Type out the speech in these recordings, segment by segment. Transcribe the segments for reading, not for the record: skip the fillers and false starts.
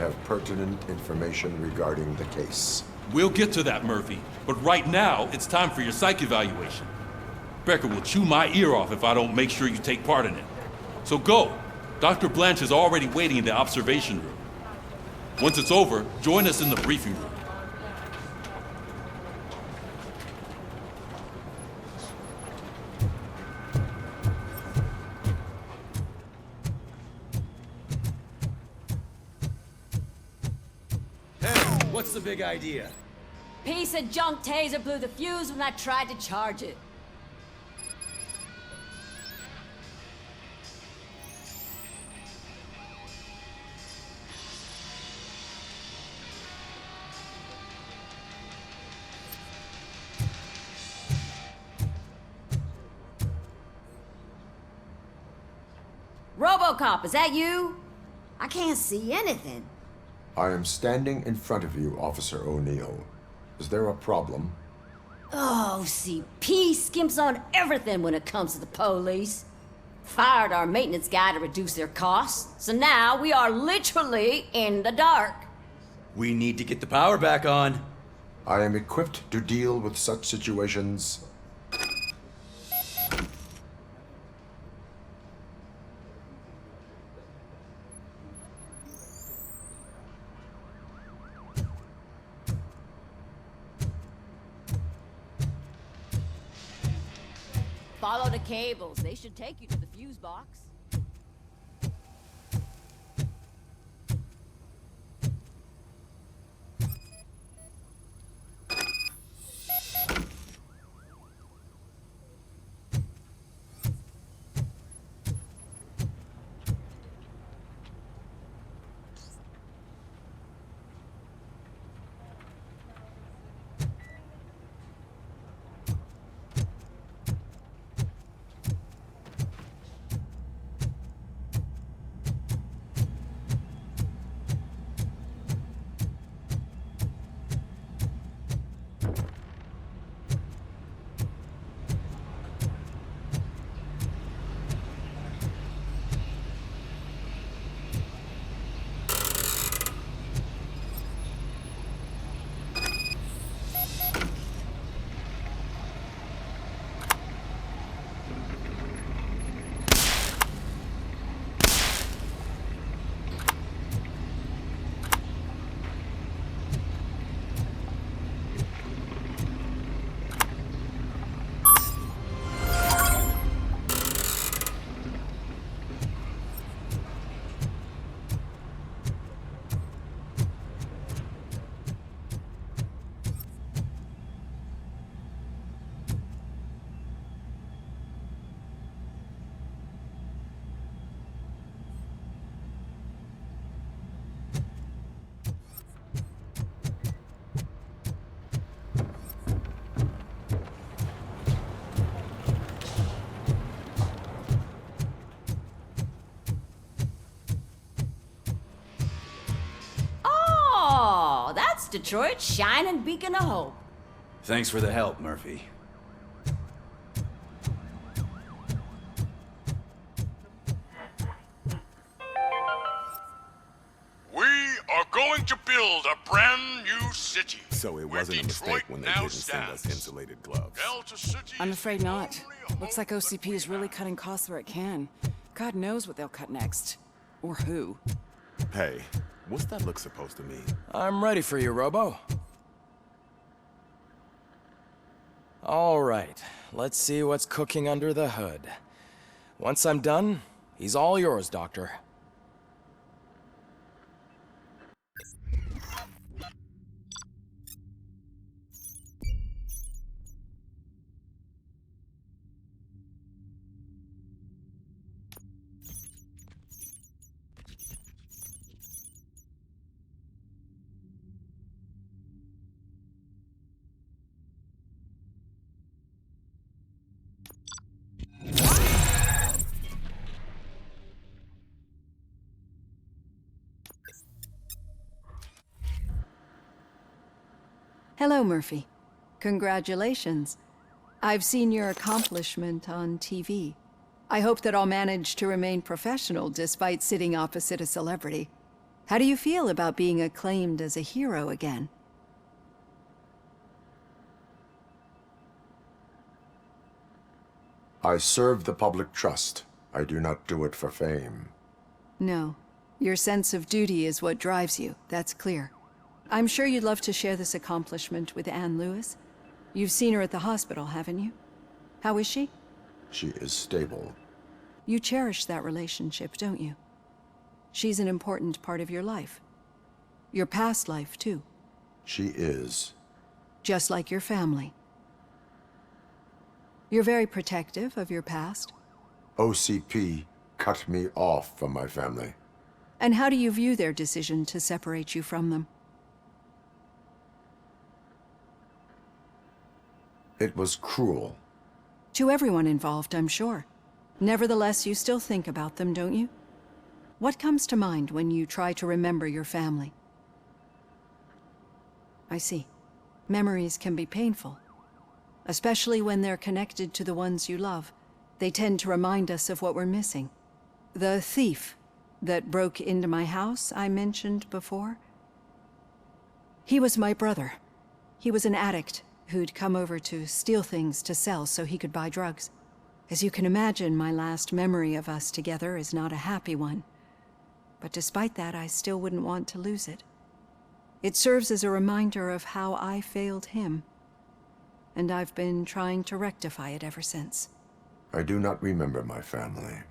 have pertinent information regarding the case. We'll get to that, Murphy. But right now, it's time for your psych evaluation. Becker will chew my ear off if I don't make sure you take part in it. So go. Dr. Blanche is already waiting in the observation room. Once it's over, join us in the briefing room. Hey, what's the big idea? Piece of junk taser blew the fuse when I tried to charge it. RoboCop, is that you? I can't see anything. I am standing in front of you, Officer O'Neill. Is there a problem? Oh, CP skimps on everything when it comes to the police. Fired our maintenance guy to reduce their costs, so now we are literally in the dark. We need to get the power back on. I am equipped to deal with such situations. Follow the cables. They should take you to the fuse box. Detroit's shining beacon of hope. Thanks for the help, Murphy. We are going to build a brand new city. So it wasn't a mistake when they didn't send us insulated gloves. I'm afraid not. Looks like OCP is really cutting costs where it can. God knows what they'll cut next. Or who. Hey, what's that look supposed to mean? I'm ready for you, Robo. All right, let's see what's cooking under the hood. Once I'm done, he's all yours, Doctor. Hello, Murphy. Congratulations. I've seen your accomplishment on TV. I hope that I'll manage to remain professional despite sitting opposite a celebrity. How do you feel about being acclaimed as a hero again? I serve the public trust. I do not do it for fame. No. Your sense of duty is what drives you, that's clear. I'm sure you'd love to share this accomplishment with Anne Lewis. You've seen her at the hospital, haven't you? How is she? She is stable. You cherish that relationship, don't you? She's an important part of your life. Your past life, too. She is. Just like your family. You're very protective of your past. OCP cut me off from my family. And how do you view their decision to separate you from them? It was cruel. To everyone involved, I'm sure. Nevertheless, you still think about them, don't you? What comes to mind when you try to remember your family? I see. Memories can be painful. Especially when they're connected to the ones you love. They tend to remind us of what we're missing. The thief that broke into my house I mentioned before? He was my brother. He was an addict who'd come over to steal things to sell so he could buy drugs. As you can imagine, my last memory of us together is not a happy one. But despite that, I still wouldn't want to lose it. It serves as a reminder of how I failed him. And I've been trying to rectify it ever since. I do not remember my family.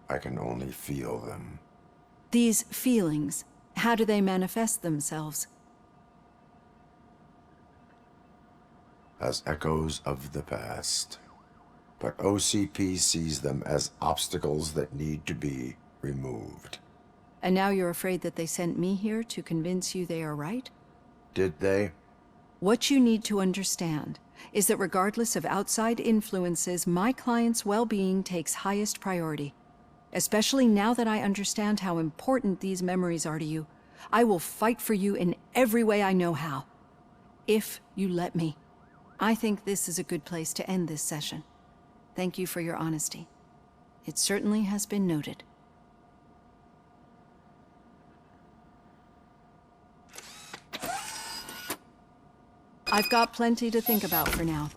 I can only feel them. These feelings, how do they manifest themselves? As echoes of the past. But OCP sees them as obstacles that need to be removed. And now you're afraid that they sent me here to convince you they are right? Did they? What you need to understand is that regardless of outside influences, my client's well-being takes highest priority. Especially now that I understand how important these memories are to you, I will fight for you in every way I know how. If you let me. I think this is a good place to end this session. Thank you for your honesty. It certainly has been noted. I've got plenty to think about for now.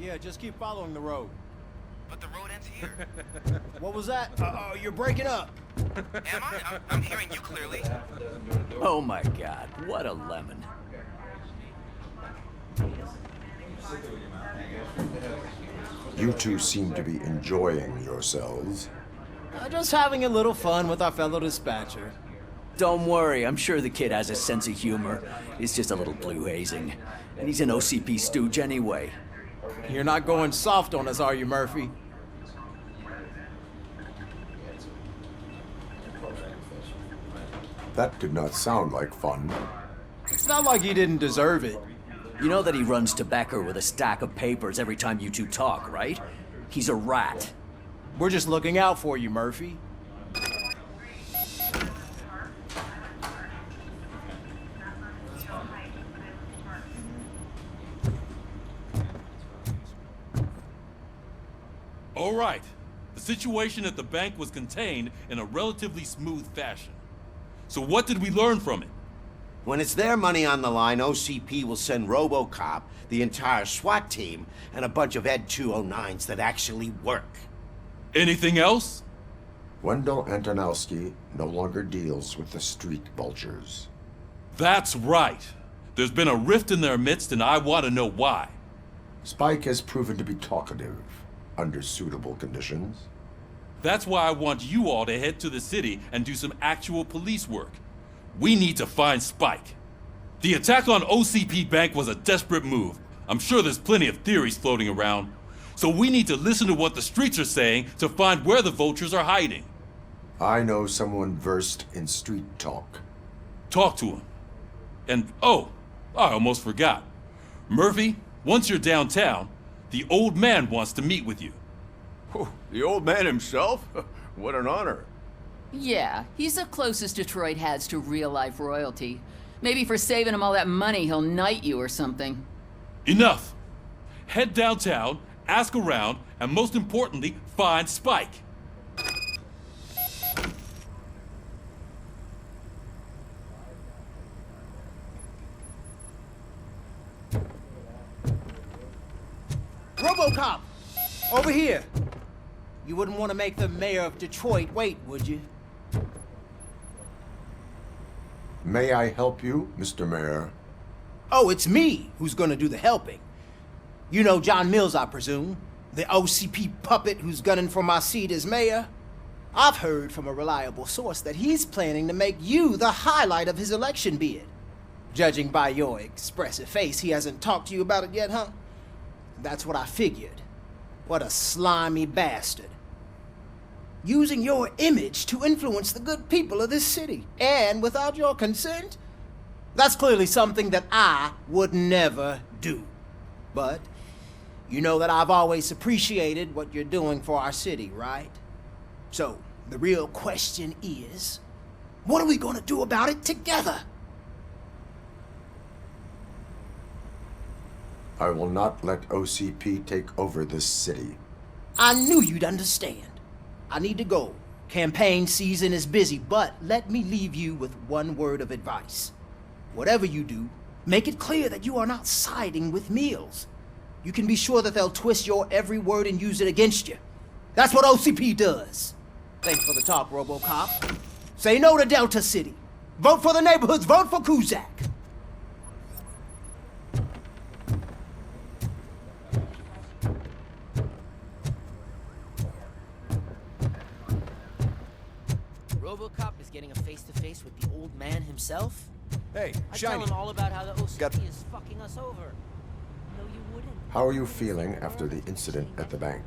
Yeah, just keep following the road. But the road ends here. What was that? Uh-oh, you're breaking up. Am I? I'm hearing you clearly. Oh my god, what a lemon. You two seem to be enjoying yourselves. Just having a little fun with our fellow dispatcher. Don't worry, I'm sure the kid has a sense of humor. It's just a little blue hazing. And he's an OCP stooge anyway. You're not going soft on us, are you, Murphy? That did not sound like fun. It's not like he didn't deserve it. You know that he runs to Becker with a stack of papers every time you two talk, right? He's a rat. We're just looking out for you, Murphy. All right. The situation at the bank was contained in a relatively smooth fashion. So what did we learn from it? When it's their money on the line, OCP will send RoboCop, the entire SWAT team, and a bunch of Ed 209s that actually work. Anything else? Wendell Antonowski no longer deals with the street vultures. That's right. There's been a rift in their midst, and I want to know why. Spike has proven to be talkative under suitable conditions. That's why I want you all to head to the city and do some actual police work. We need to find Spike. The attack on OCP Bank was a desperate move. I'm sure there's plenty of theories floating around. So we need to listen to what the streets are saying to find where the vultures are hiding. I know someone versed in street talk. Talk to him. And, oh, I almost forgot. Murphy, once you're downtown, the old man wants to meet with you. Oh, the old man himself? What an honor. Yeah, he's the closest Detroit has to real-life royalty. Maybe for saving him all that money, he'll knight you or something. Enough! Head downtown, ask around, and most importantly, find Spike. RoboCop! Over here! You wouldn't want to make the mayor of Detroit wait, would you? May I help you, Mr. Mayor? Oh, it's me who's gonna do the helping. You know John Mills, I presume? The OCP puppet who's gunning for my seat as mayor? I've heard from a reliable source that he's planning to make you the highlight of his election bid. Judging by your expressive face, he hasn't talked to you about it yet, huh? That's what I figured. What a slimy bastard. Using your image to influence the good people of this city, and without your consent? That's clearly something that I would never do. But you know that I've always appreciated what you're doing for our city, right? So, the real question is, what are we gonna do about it together? I will not let OCP take over this city. I knew you'd understand. I need to go. Campaign season is busy, but let me leave you with one word of advice. Whatever you do, make it clear that you are not siding with Mills. You can be sure that they'll twist your every word and use it against you. That's what OCP does. Thanks for the talk, RoboCop. Say no to Delta City. Vote for the neighborhoods. Vote for Kuzak. RoboCop is getting a face-to-face with the old man himself? Hey, I Shiny. tell him all about how the OCP Got- is fucking us over. No, you wouldn't. How are you feeling after the incident at the bank?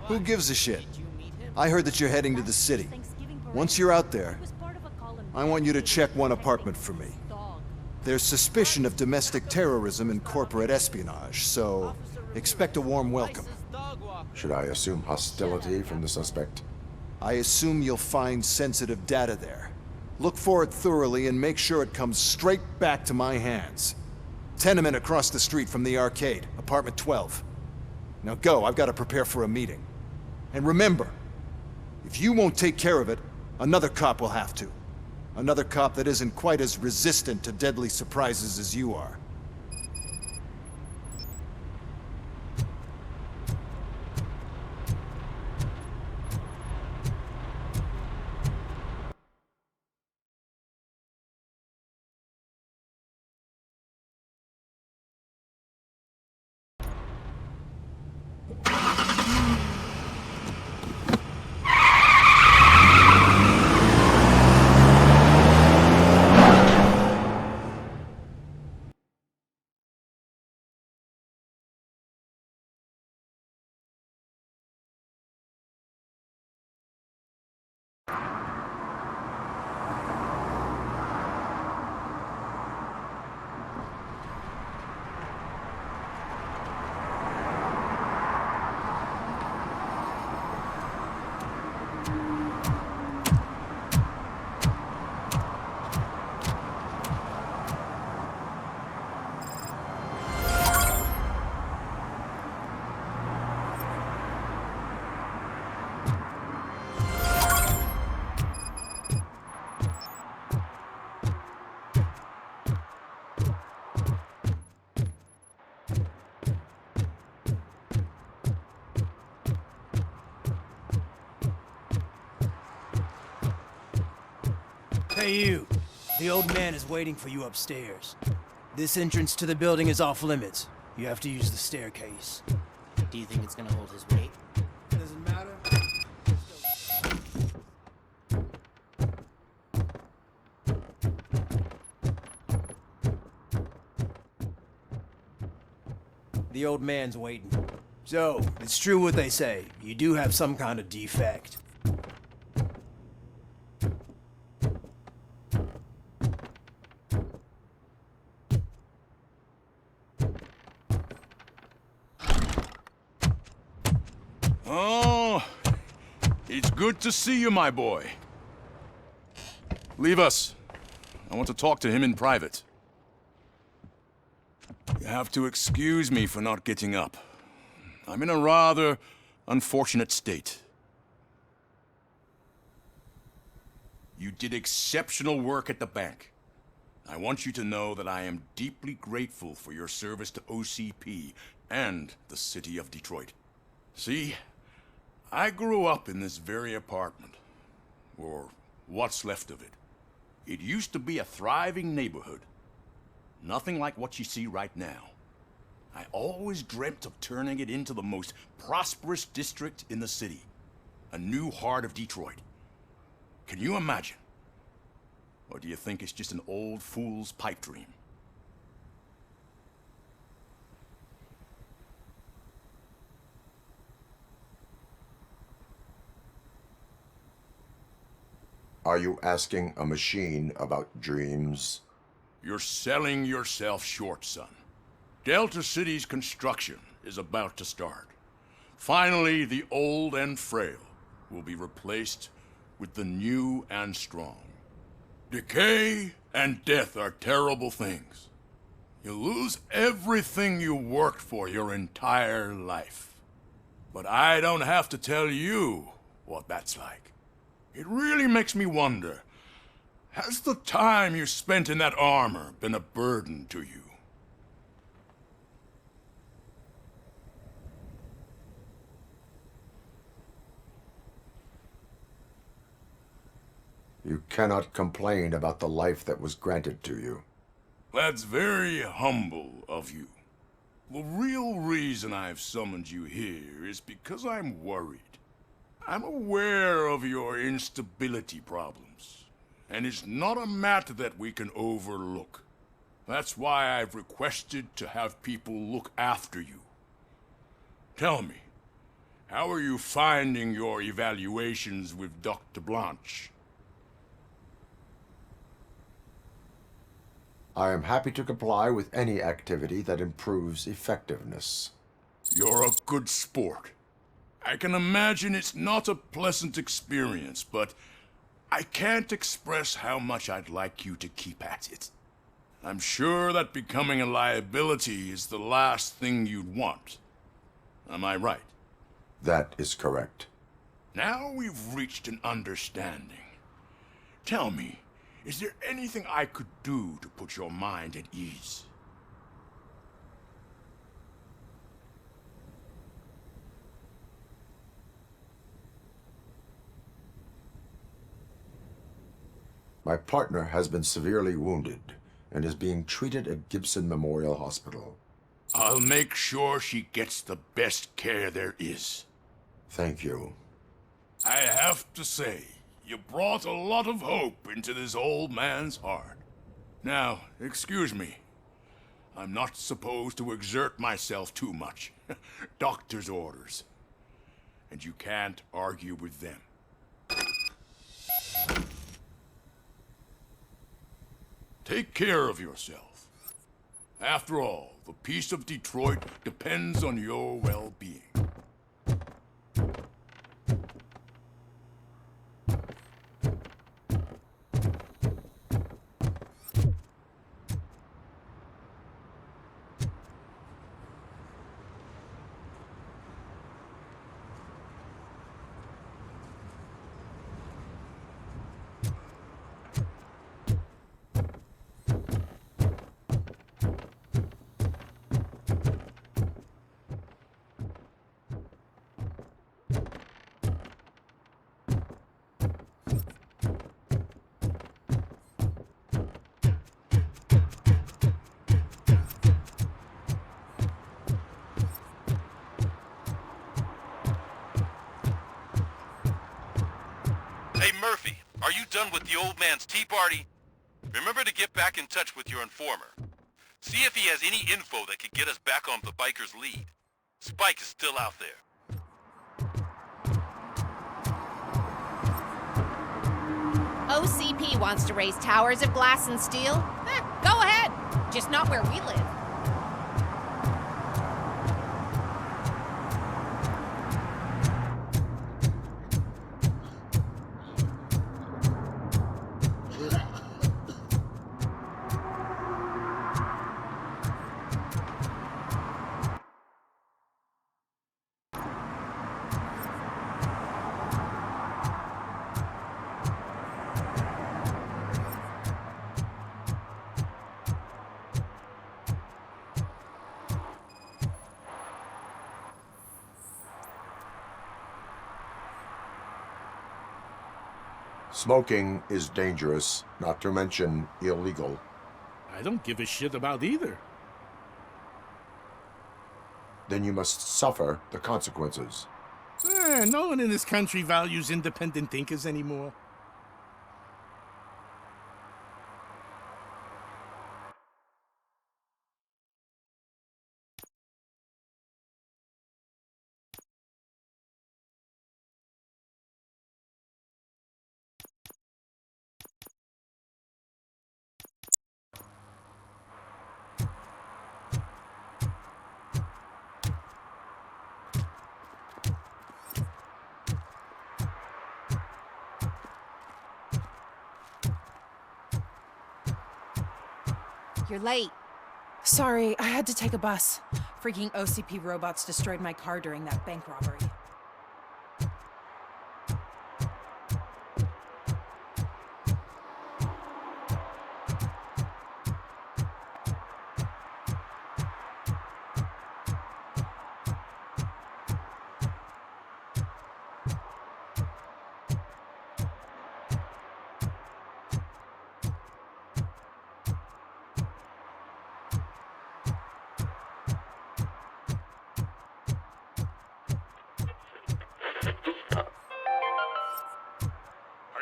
Who gives a shit? I heard that you're heading to the city. Once you're out there, I want you to check one apartment for me. There's suspicion of domestic terrorism and corporate espionage, so expect a warm welcome. Should I assume hostility from the suspect? I assume you'll find sensitive data there. Look for it thoroughly and make sure it comes straight back to my hands. Tenement across the street from the arcade, apartment 12. Now go, I've got to prepare for a meeting. And remember, if you won't take care of it, another cop will have to. Another cop that isn't quite as resistant to deadly surprises as you are. Hey, you. The old man is waiting for you upstairs. This entrance to the building is off limits. You have to use the staircase. Do you think it's gonna hold his weight? Doesn't matter. The old man's waiting. So, it's true what they say. You do have some kind of defect. Oh, it's good to see you, my boy. Leave us. I want to talk to him in private. You have to excuse me for not getting up. I'm in a rather unfortunate state. You did exceptional work at the bank. I want you to know that I am deeply grateful for your service to OCP and the city of Detroit. See, I grew up in this very apartment, or what's left of it. It used to be a thriving neighborhood. Nothing like what you see right now. I always dreamt of turning it into the most prosperous district in the city. A new heart of Detroit. Can you imagine? Or do you think it's just an old fool's pipe dream? Are you asking a machine about dreams? You're selling yourself short, son. Delta City's construction is about to start. Finally, the old and frail will be replaced with the new and strong. Decay and death are terrible things. You lose everything you worked for your entire life. But I don't have to tell you what that's like. It really makes me wonder, has the time you spent in that armor been a burden to you? You cannot complain about the life that was granted to you. That's very humble of you. The real reason I've summoned you here is because I'm worried. I'm aware of your instability problems, and it's not a matter that we can overlook. That's why I've requested to have people look after you. Tell me, how are you finding your evaluations with Dr. Blanche? I am happy to comply with any activity that improves effectiveness. You're a good sport. I can imagine it's not a pleasant experience, but I can't express how much I'd like you to keep at it. I'm sure that becoming a liability is the last thing you'd want. Am I right? That is correct. Now we've reached an understanding. Tell me, is there anything I could do to put your mind at ease? My partner has been severely wounded and is being treated at Gibson Memorial Hospital. I'll make sure she gets the best care there is. Thank you. I have to say, you brought a lot of hope into this old man's heart. Now, excuse me. I'm not supposed to exert myself too much. Doctor's orders. And you can't argue with them. Take care of yourself. After all, the peace of Detroit depends on your well-being. done with the old man's tea party, remember to get back in touch with your informer. See if he has any info that could get us back on the biker's lead. Spike is still out there. OCP wants to raise towers of glass and steel? Go ahead. Just not where we live. Smoking is dangerous, not to mention illegal. I don't give a shit about either. Then you must suffer the consequences. No one in this country values independent thinkers anymore. You're late. Sorry, I had to take a bus. Freaking OCP robots destroyed my car during that bank robbery.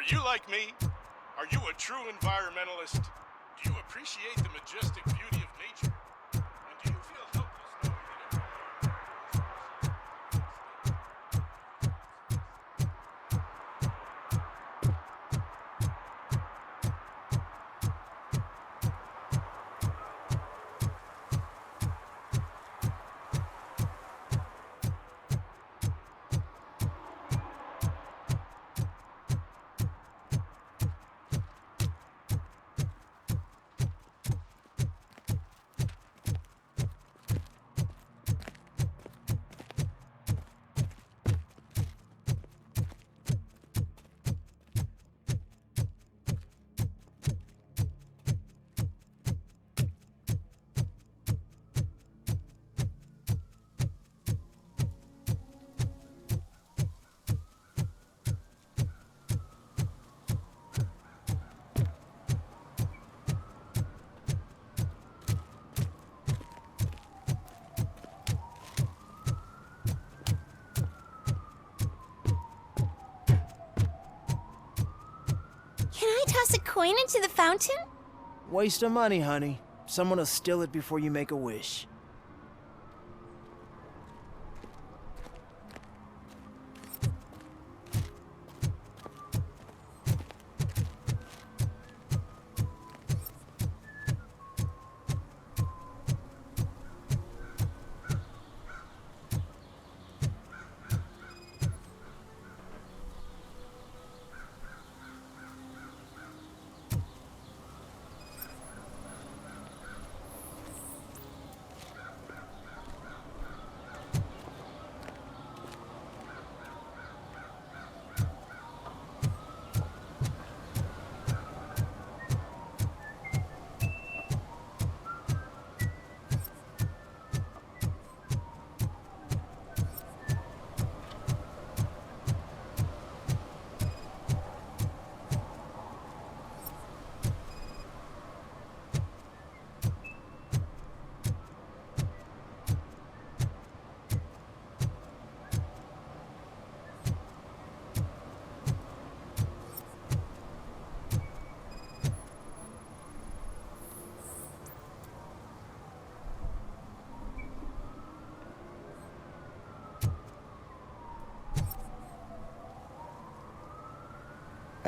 Are you like me? Are you a true environmentalist? Do you appreciate the majestic beauty of nature? And do you feel helpless knowing Can I toss a coin into the fountain? Waste of money, honey. Someone will steal it before you make a wish.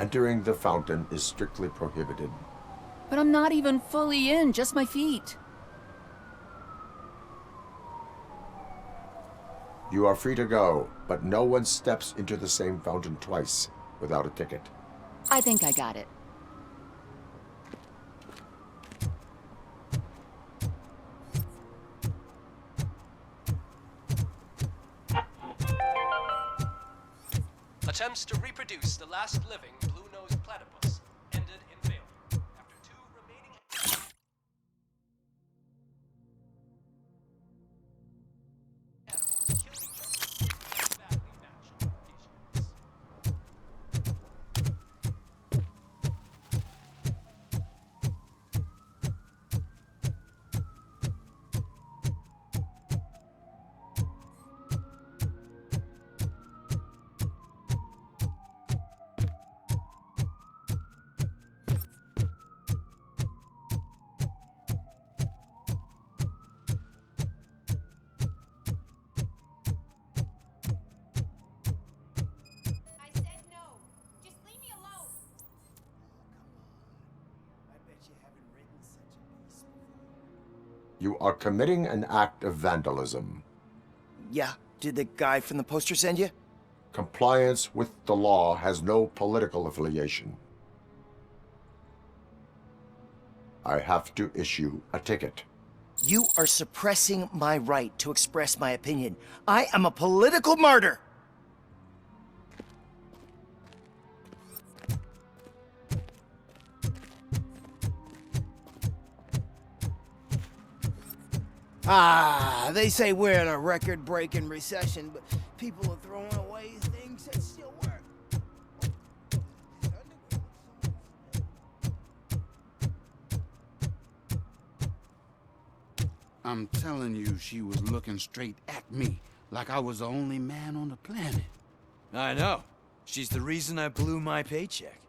Entering the fountain is strictly prohibited. But I'm not even fully in, just my feet. You are free to go, but no one steps into the same fountain twice without a ticket. I think I got it. Attempts to reproduce the last living blue-nosed platypus ended in failure. After 2 remaining... You are committing an act of vandalism. Yeah, did the guy from the poster send you? Compliance with the law has no political affiliation. I have to issue a ticket. You are suppressing my right to express my opinion. I am a political martyr! Ah, they say we're in a record-breaking recession, but people are throwing away things that still work. I'm telling you, she was looking straight at me, like I was the only man on the planet. I know. She's the reason I blew my paycheck.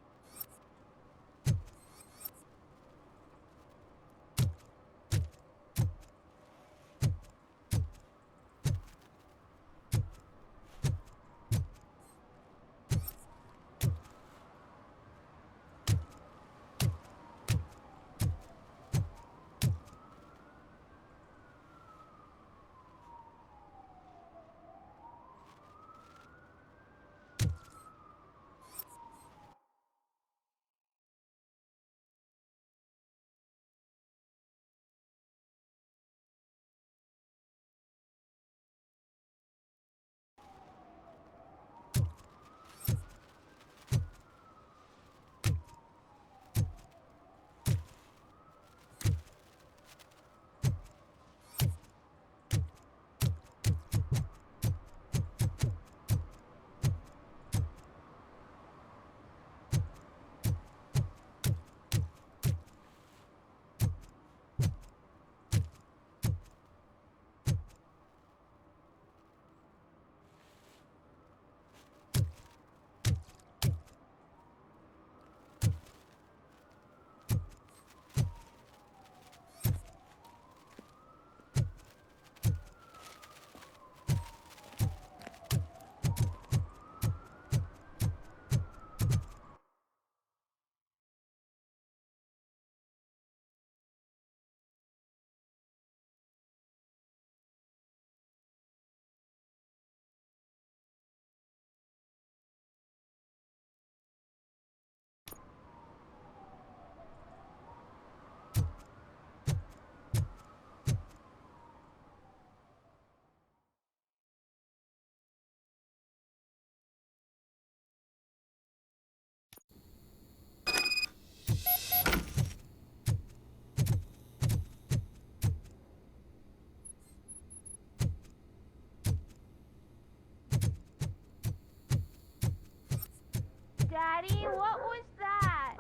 Daddy, what was that?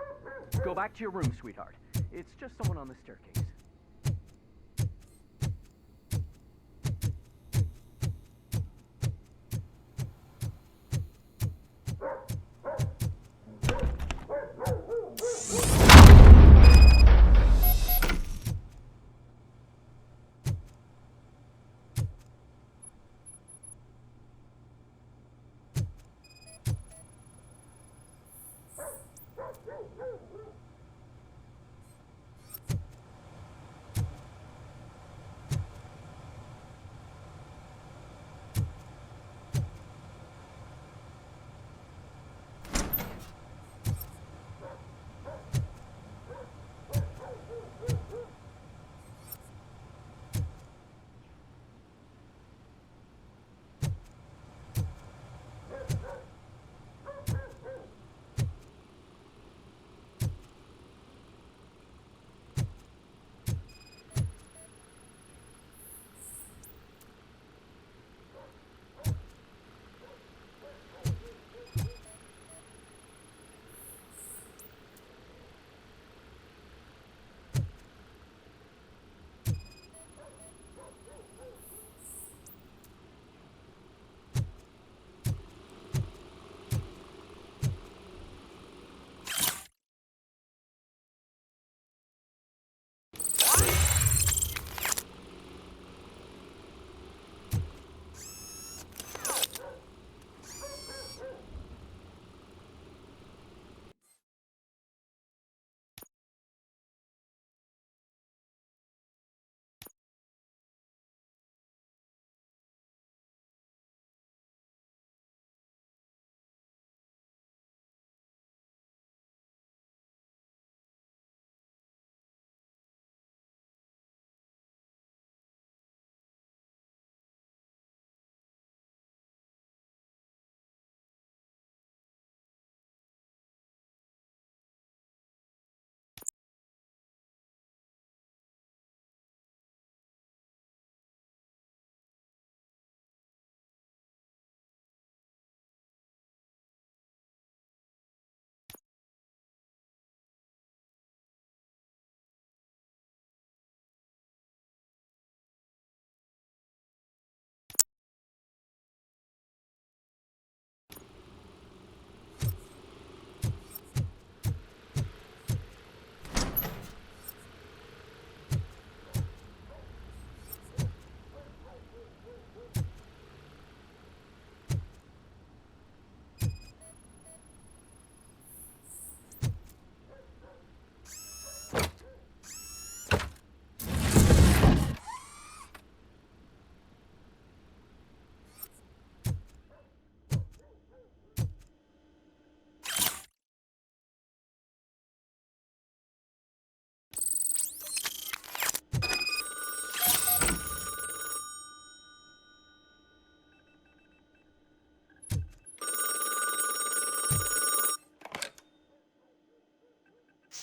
Go back to your room, sweetheart. It's just someone on the staircase.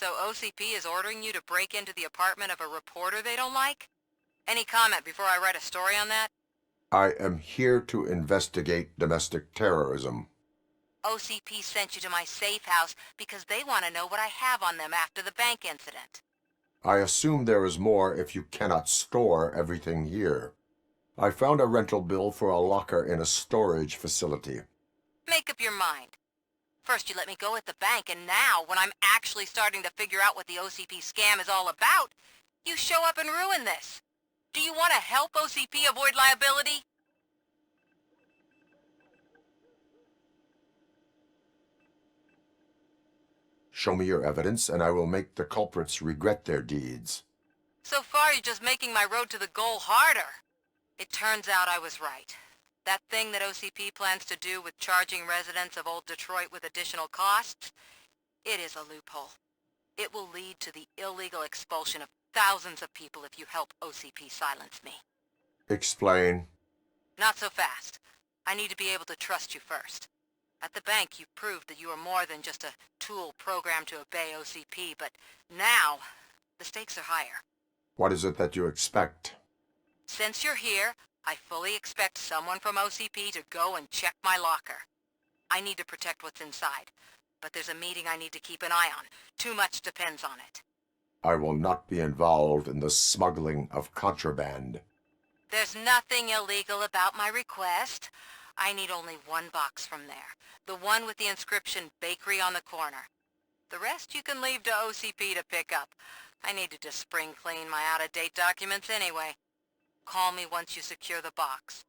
So OCP is ordering you to break into the apartment of a reporter they don't like? Any comment before I write a story on that? I am here to investigate domestic terrorism. OCP sent you to my safe house because they want to know what I have on them after the bank incident. I assume there is more if you cannot store everything here. I found a rental bill for a locker in a storage facility. Make up your mind. First you let me go at the bank, and now, when I'm actually starting to figure out what the OCP scam is all about, you show up and ruin this. Do you want to help OCP avoid liability? Show me your evidence, and I will make the culprits regret their deeds. So far, you're just making my road to the goal harder. It turns out I was right. That thing that OCP plans to do with charging residents of Old Detroit with additional costs, it is a loophole. It will lead to the illegal expulsion of thousands of people if you help OCP silence me. Explain. Not so fast. I need to be able to trust you first. At the bank, you proved that you are more than just a tool programmed to obey OCP, but now, the stakes are higher. What is it that you expect? Since you're here, I fully expect someone from OCP to go and check my locker. I need to protect what's inside, but there's a meeting I need to keep an eye on. Too much depends on it. I will not be involved in the smuggling of contraband. There's nothing illegal about my request. I need only one box from there. The one with the inscription Bakery on the corner. The rest you can leave to OCP to pick up. I needed to spring clean my out-of-date documents anyway. Call me once you secure the box.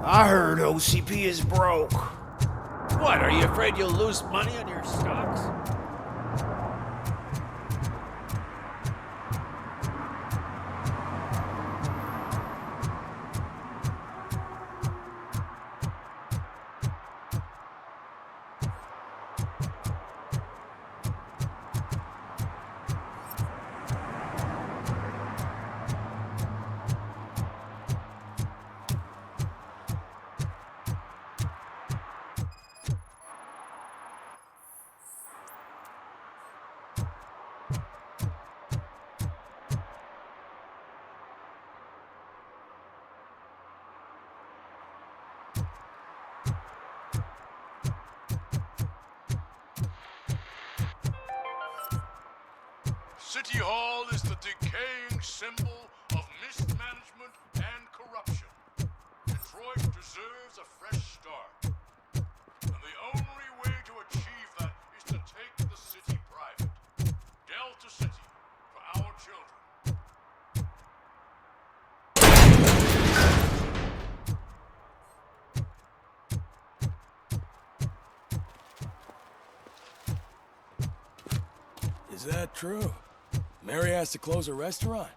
I heard OCP is broke. What, are you afraid you'll lose money on your stocks? City Hall is the decaying symbol of mismanagement and corruption. Detroit deserves a fresh start. And the only way to achieve that is to take the city private. Delta City, for our children. Is that true? Mary has to close a restaurant?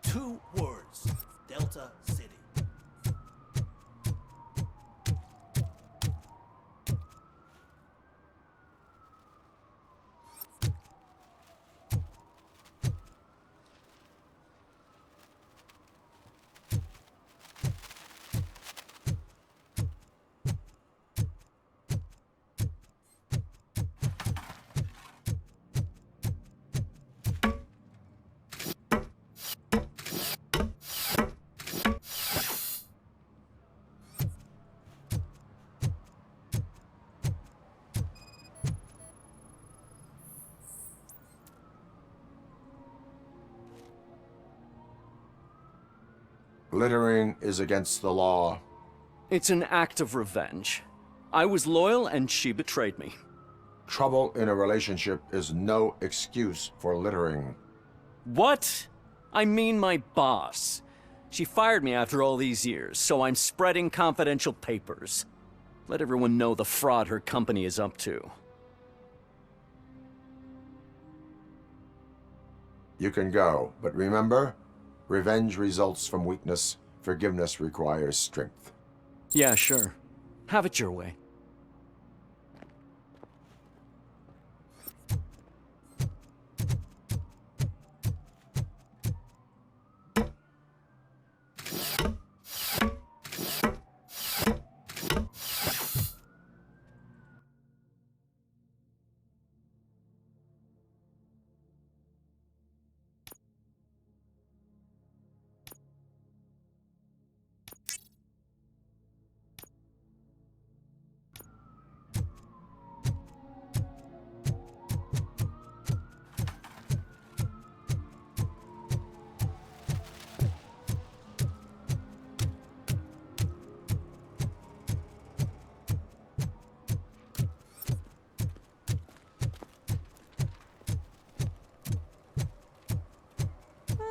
2 words. Delta City. Littering is against the law. It's an act of revenge. I was loyal and she betrayed me. Trouble in a relationship is no excuse for littering. What? I mean my boss. She fired me after all these years, so I'm spreading confidential papers. Let everyone know the fraud her company is up to. You can go, but remember, revenge results from weakness. Forgiveness requires strength. Yeah, sure. Have it your way.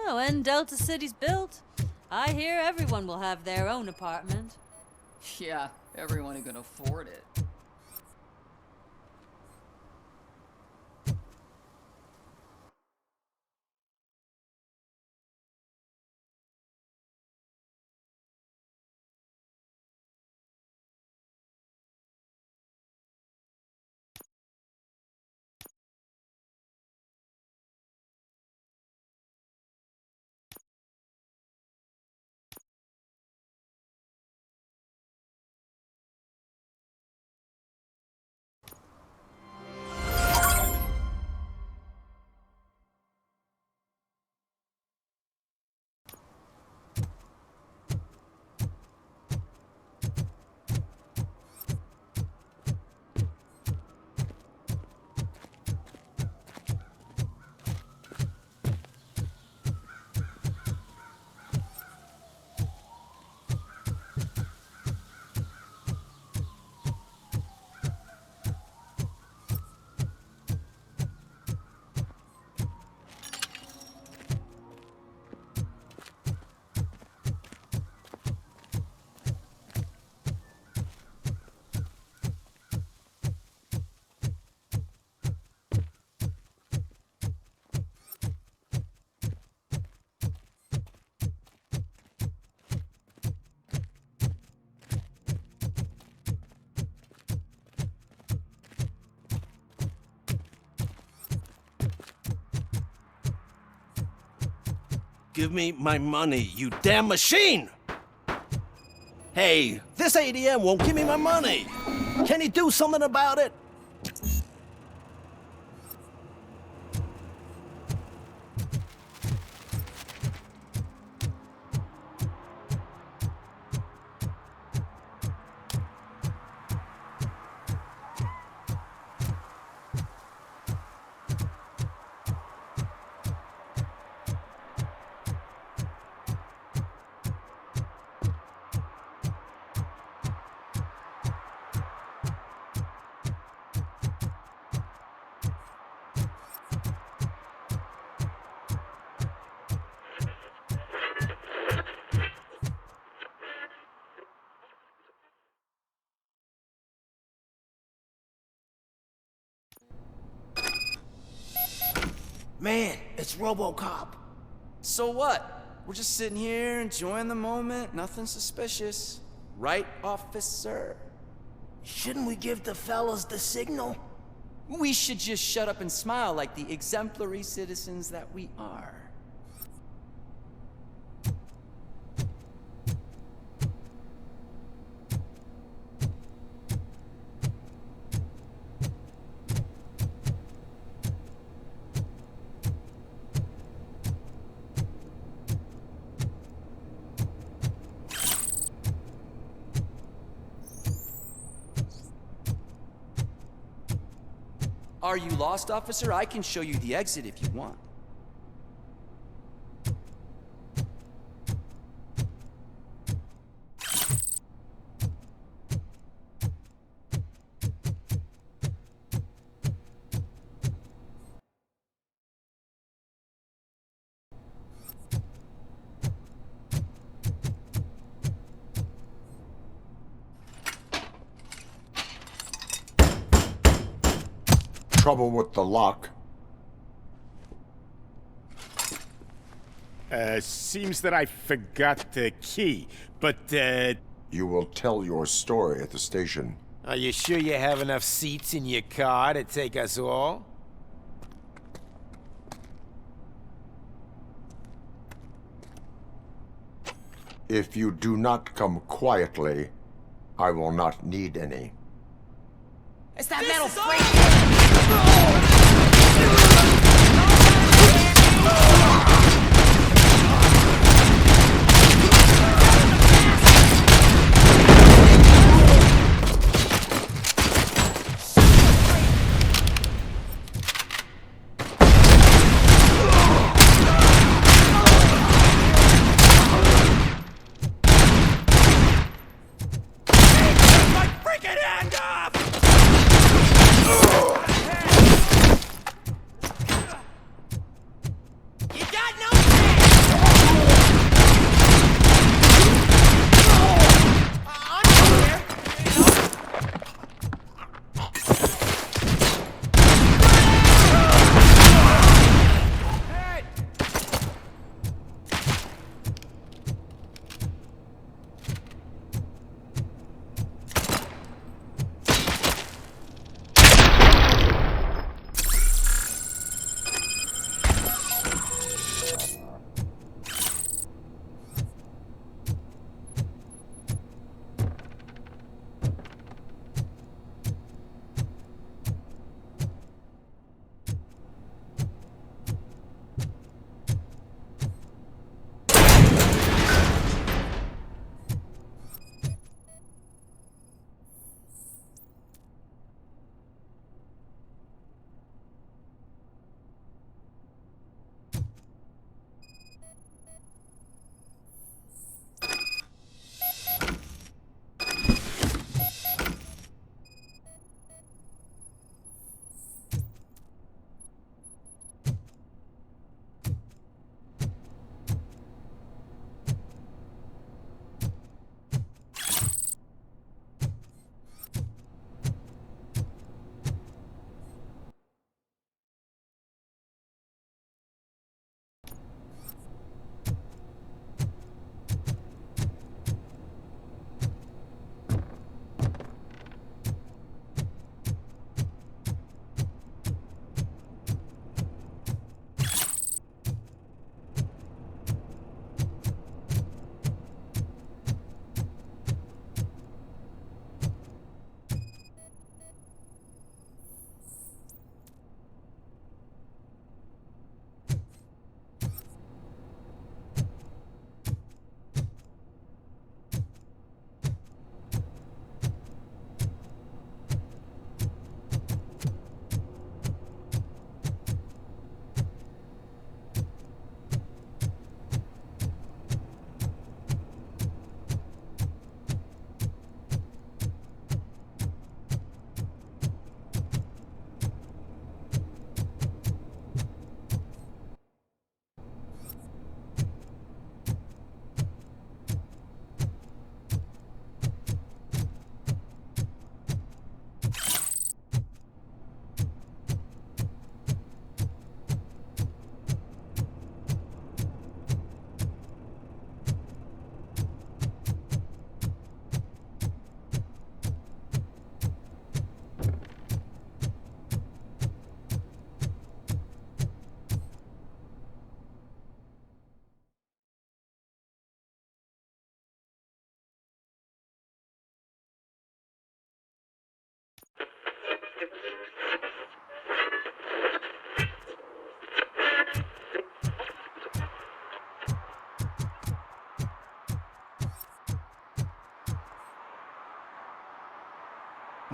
Oh, when Delta City's built, I hear everyone will have their own apartment. Yeah, everyone who can afford it. Give me my money, you damn machine! Hey, this ATM won't give me my money! Can you do something about it? Man, it's RoboCop. So what? We're just sitting here enjoying the moment, nothing suspicious. Right, officer? Shouldn't we give the fellas the signal? We should just shut up and smile like the exemplary citizens that we are. Are you lost, officer? I can show you the exit if you want. Trouble with the lock. Seems that I forgot the key, but, You will tell your story at the station. Are you sure you have enough seats in your car to take us all? If you do not come quietly, I will not need any. It's that metal freight!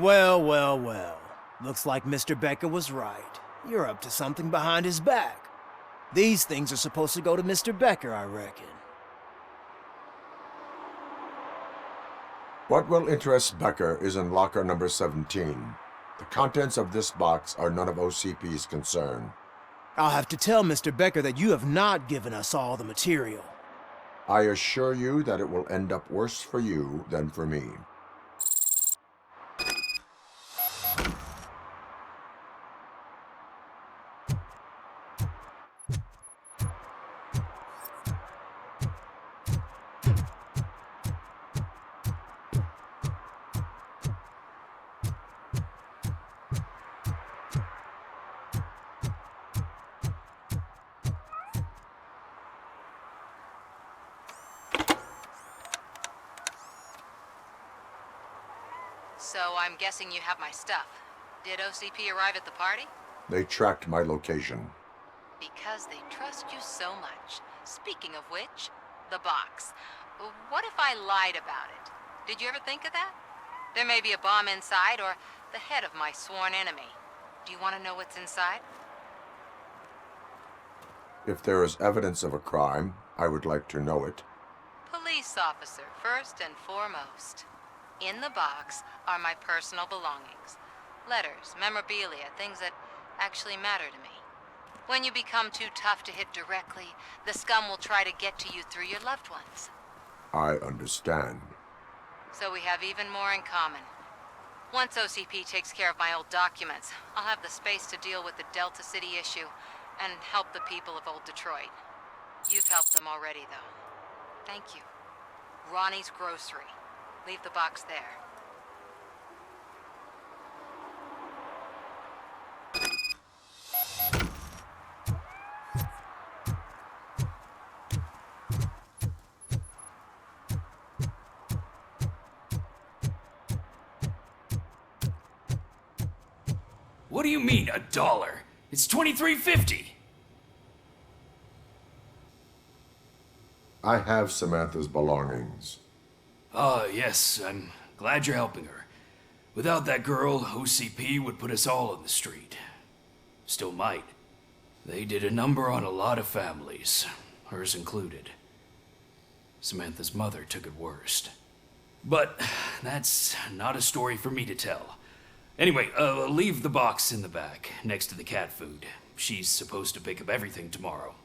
Well, well, well. Looks like Mr. Becker was right. You're up to something behind his back. These things are supposed to go to Mr. Becker, I reckon. What will interest Becker is in locker number 17. The contents of this box are none of OCP's concern. I'll have to tell Mr. Becker that you have not given us all the material. I assure you that it will end up worse for you than for me. So I'm guessing you have my stuff. Did OCP arrive at the party? They tracked my location. Because they trust you so much. Speaking of which, the box. What if I lied about it? Did you ever think of that? There may be a bomb inside or the head of my sworn enemy. Do you want to know what's inside? If there is evidence of a crime, I would like to know it. Police officer, first and foremost. In the box are my personal belongings. Letters, memorabilia, things that actually matter to me. When you become too tough to hit directly, the scum will try to get to you through your loved ones. I understand. So we have even more in common. Once OCP takes care of my old documents, I'll have the space to deal with the Delta City issue and help the people of Old Detroit. You've helped them already, though. Thank you. Ronnie's Grocery. Leave the box there. What do you mean, $1? It's $23.50. I have Samantha's belongings. Ah, yes, I'm glad you're helping her. Without that girl, OCP would put us all on the street. Still might. They did a number on a lot of families, hers included. Samantha's mother took it worst. But that's not a story for me to tell. Anyway, leave the box in the back, next to the cat food. She's supposed to pick up everything tomorrow.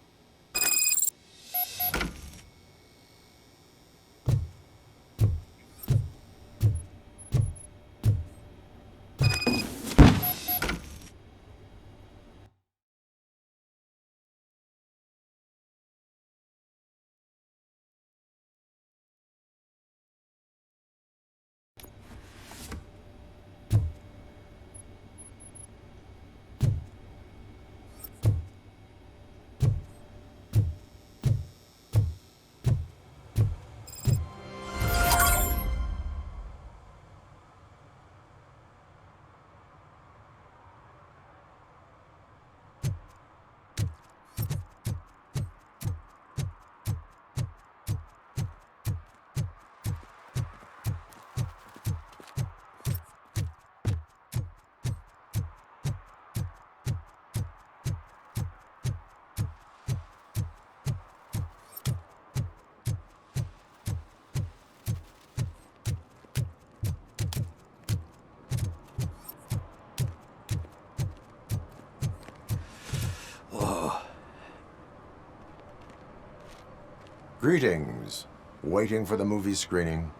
Greetings. Waiting for the movie screening?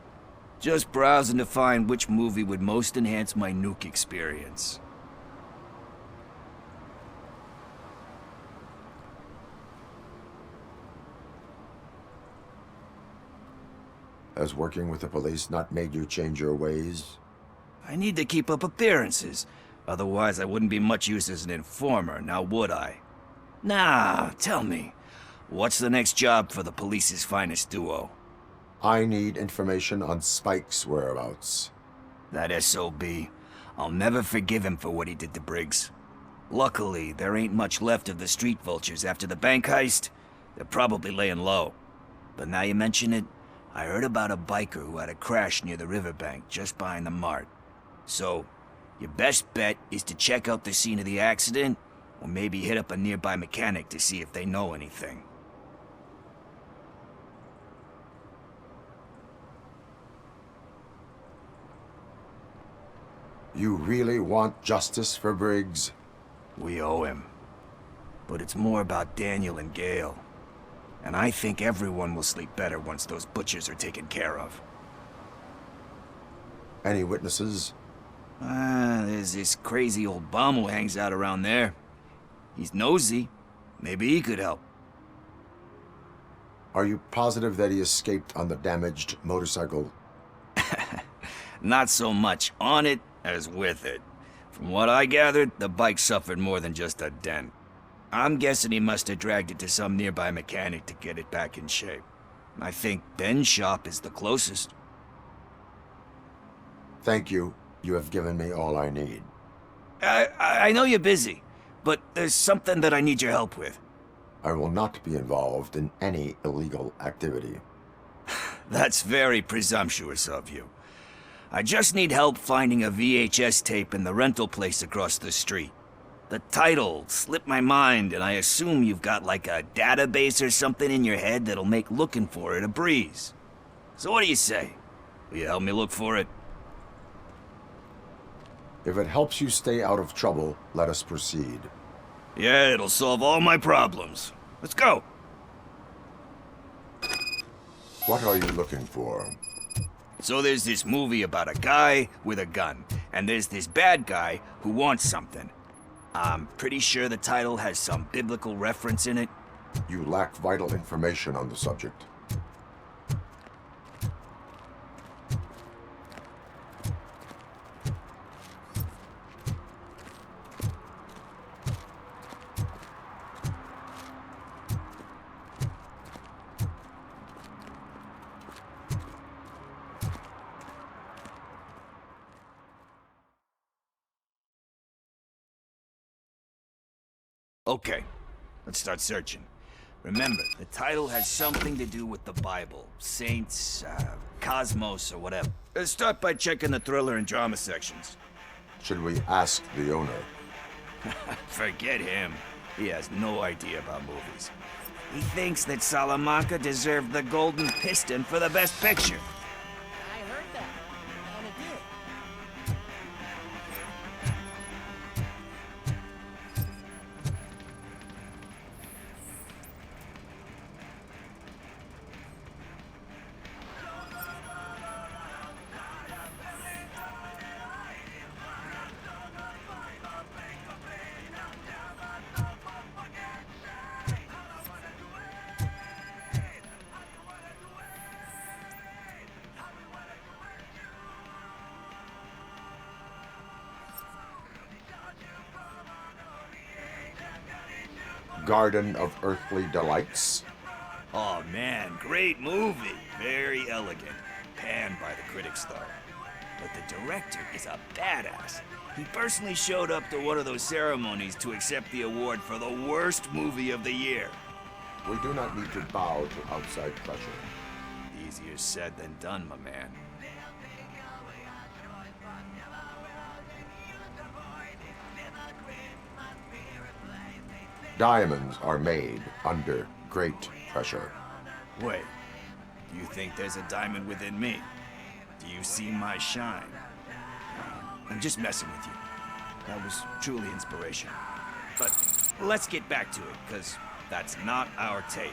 Just browsing to find which movie would most enhance my nuke experience. Has working with the police not made you change your ways? I need to keep up appearances. Otherwise, I wouldn't be much use as an informer, now would I? Nah, tell me. What's the next job for the police's finest duo? I need information on Spike's whereabouts. That SOB. I'll never forgive him for what he did to Briggs. Luckily, there ain't much left of the street vultures after the bank heist. They're probably laying low. But now you mention it, I heard about a biker who had a crash near the riverbank just behind the mart. So, your best bet is to check out the scene of the accident, or maybe hit up a nearby mechanic to see if they know anything. You really want justice for Briggs? We owe him. But it's more about Daniel and Gale. And I think everyone will sleep better once those butchers are taken care of. Any witnesses? There's this crazy old bum who hangs out around there. He's nosy. Maybe he could help. Are you positive that he escaped on the damaged motorcycle? Not so much on it as with it. From what I gathered, the bike suffered more than just a dent. I'm guessing he must have dragged it to some nearby mechanic to get it back in shape. I think Ben's shop is the closest. Thank you. You have given me all I need. I know you're busy, but there's something that I need your help with. I will not be involved in any illegal activity. That's very presumptuous of you. I just need help finding a VHS tape in the rental place across the street. The title slipped my mind, and I assume you've got like a database or something in your head that'll make looking for it a breeze. So what do you say? Will you help me look for it? If it helps you stay out of trouble, let us proceed. Yeah, it'll solve all my problems. Let's go. What are you looking for? So there's this movie about a guy with a gun, and there's this bad guy who wants something. I'm pretty sure the title has some biblical reference in it. You lack vital information on the subject. Okay, let's start searching. Remember, the title has something to do with the Bible, saints, cosmos, or whatever. Let's start by checking the thriller and drama sections. Should we ask the owner? Forget him. He has no idea about movies. He thinks that Salamanca deserved the Golden Piston for the Best Picture. I heard that, and it did. Garden of Earthly Delights? Oh man, great movie. Very elegant. Panned by the critics though. But the director is a badass. He personally showed up to one of those ceremonies to accept the award for the worst movie of the year. We do not need to bow to outside pressure. Easier said than done, my man. Diamonds are made under great pressure. Wait, do you think there's a diamond within me? Do you see my shine? I'm just messing with you. That was truly inspirational. But let's get back to it, because that's not our tape.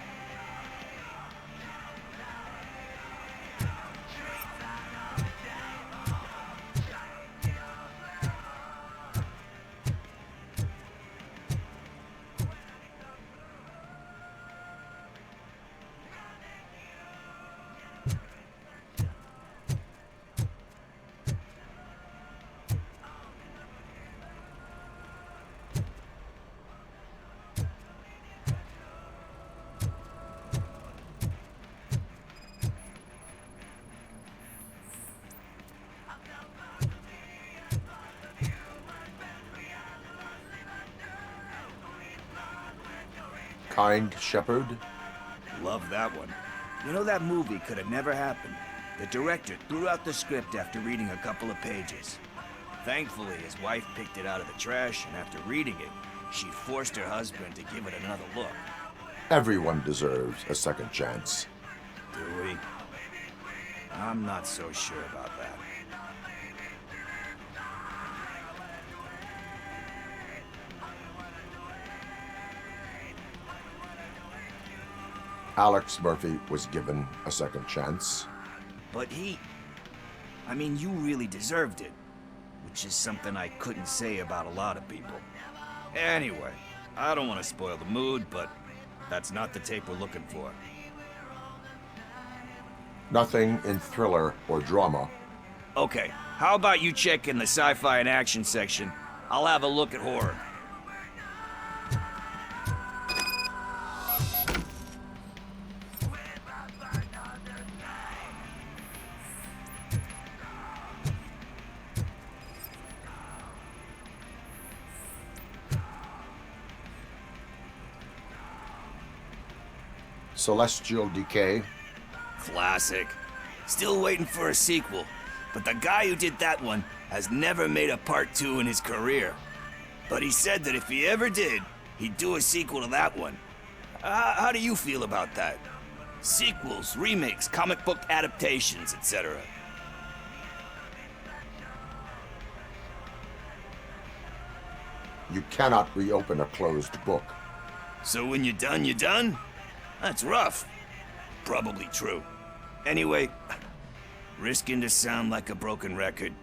Kind Shepherd? Love that one. You know, that movie could have never happened. The director threw out the script after reading a couple of pages. Thankfully, his wife picked it out of the trash, and after reading it, she forced her husband to give it another look. Everyone deserves a second chance. Do we? I'm not so sure about that. Alex Murphy was given a second chance. But I mean, you really deserved it. Which is something I couldn't say about a lot of people. Anyway, I don't want to spoil the mood, but that's not the tape we're looking for. Nothing in thriller or drama. Okay, how about you check in the sci-fi and action section? I'll have a look at horror. Celestial Decay. Classic. Still waiting for a sequel, but the guy who did that one has never made a part 2 in his career. But he said that if he ever did, he'd do a sequel to that one. How do you feel about that? Sequels, remakes, comic book adaptations, etc. You cannot reopen a closed book. So when you're done, you're done? That's rough. Probably true. Anyway, risking to sound like a broken record,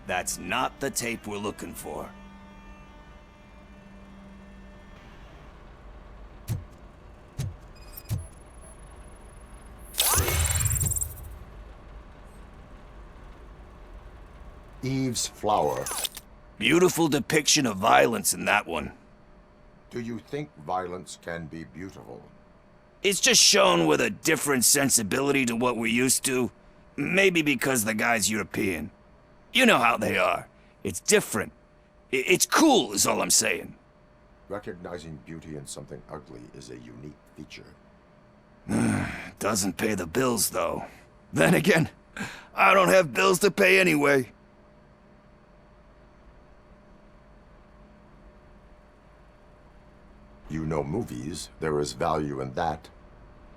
that's not the tape we're looking for. Eve's Flower. Beautiful depiction of violence in that one. Do you think violence can be beautiful? It's just shown with a different sensibility to what we're used to. Maybe because the guy's European. You know how they are. It's different. It's cool, is all I'm saying. Recognizing beauty in something ugly is a unique feature. Doesn't pay the bills, though. Then again, I don't have bills to pay anyway. You know movies. There is value in that.